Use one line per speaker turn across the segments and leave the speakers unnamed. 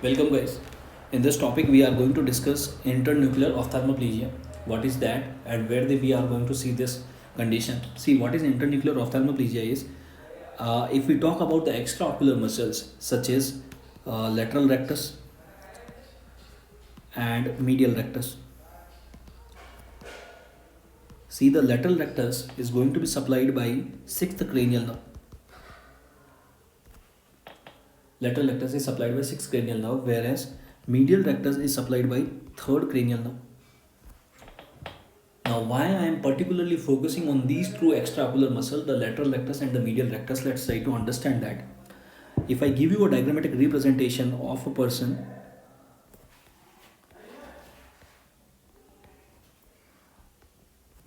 Welcome guys. In this topic we are going to discuss internuclear ophthalmoplegia. What is that and where we are going to see this condition. See what is internuclear ophthalmoplegia is if we talk about the extraocular muscles such as lateral rectus and medial rectus. See the lateral rectus is going to be supplied by sixth cranial nerve. Lateral rectus is supplied by sixth cranial nerve, whereas medial rectus is supplied by third cranial nerve. Now, why I am particularly focusing on these two extraocular muscles, the lateral rectus and the medial rectus, let's try to understand that. If I give you a diagrammatic representation of a person,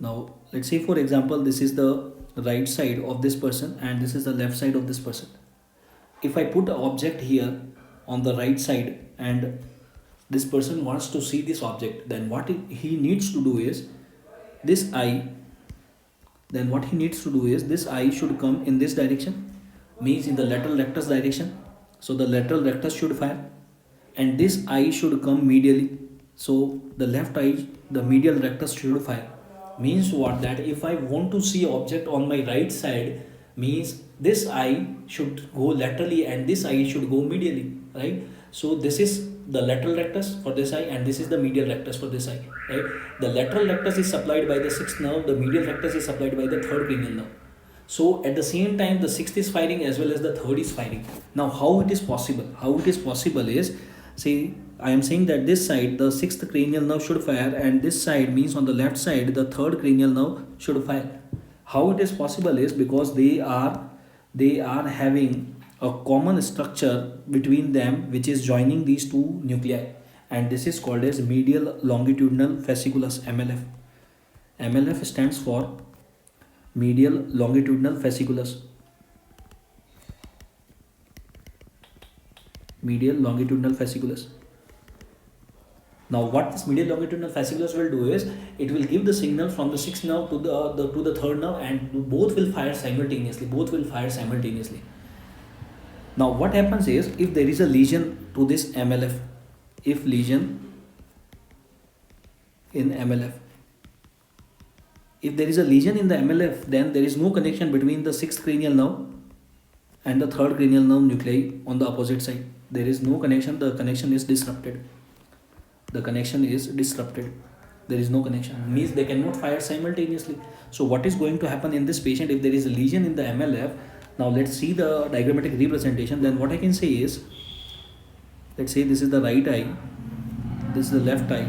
now let's say for example this is the right side of this person and this is the left side of this person. If I put an object here on the right side and this person wants to see this object, then what he needs to do is this eye should come in this direction, means in the lateral rectus direction. So the lateral rectus should fire and this eye should come medially. So the left eye, the medial rectus should fire. Means what? That if I want to see object on my right side, means this eye should go laterally and this eye should go medially, right? So this is the lateral rectus for this eye and this is the medial rectus for this eye, right? The lateral rectus is supplied by the sixth nerve, the medial rectus is supplied by the third cranial nerve. So at the same time the sixth is firing as well as the third is firing. Now how it is possible? How it is possible is, see, I am saying that this side the sixth cranial nerve should fire and this side, means on the left side the third cranial nerve should fire. How it is possible is because they are having a common structure between them which is joining these two nuclei, and this is called as medial longitudinal fasciculus, MLF. MLF stands for medial longitudinal fasciculus. Medial longitudinal fasciculus. Now what this medial longitudinal fasciculus will do is it will give the signal from the sixth nerve to the third nerve, and both will fire simultaneously. Now what happens is, if there is a lesion to this MLF, if lesion in MLF, if there is a lesion in the MLF, then there is no connection between the sixth cranial nerve and the third cranial nerve nuclei on the opposite side. There is no connection. The connection is disrupted. There is no connection, means they cannot fire simultaneously. So what is going to happen in this patient if there is a lesion in the MLF? Now let's see the diagrammatic representation. Then what I can say is, let's say this is the right eye, this is the left eye,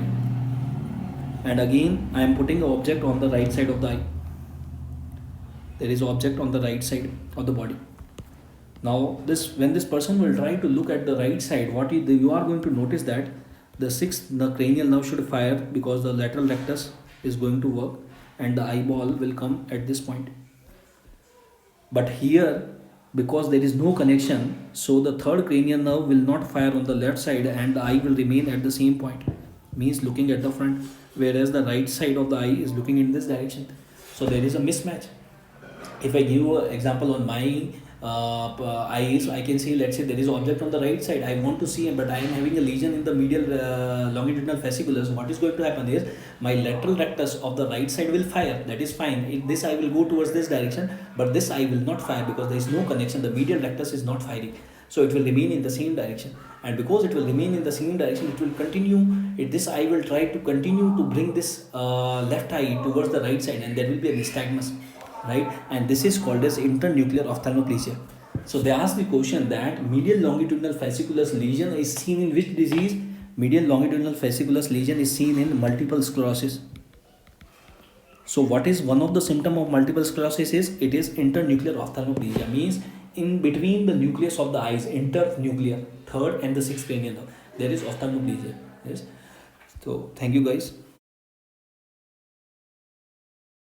and again I am putting an object on the right side of the eye. There is an object on the right side of the body. Now when this person will try to look at the right side, what you are going to notice that the cranial nerve should fire because the lateral rectus is going to work and the eyeball will come at this point. But here, because there is no connection, so the third cranial nerve will not fire on the left side and the eye will remain at the same point, means looking at the front, whereas the right side of the eye is looking in this direction. So there is a mismatch. If I give an example on my eyes, I can say, let's say there is an object on the right side, I want to see, but I am having a lesion in the medial longitudinal fasciculus. What is going to happen is my lateral rectus of the right side will fire. That is fine. This eye will go towards this direction, but this eye will not fire because there is no connection. The medial rectus is not firing, so it will remain in the same direction. And because it will remain in the same direction, it will continue. This eye will try to continue to bring this left eye towards the right side, and there will be a nystagmus, right? And this is called as internuclear ophthalmoplegia. So they ask the question that medial longitudinal fasciculus lesion is seen in which disease? Medial longitudinal fasciculus lesion is seen in multiple sclerosis. So what is one of the symptom of multiple sclerosis is? It is internuclear ophthalmoplegia, means in between the nucleus of the eyes, internuclear, third and the sixth cranial nerve, there is ophthalmoplegia. Yes. So thank you guys.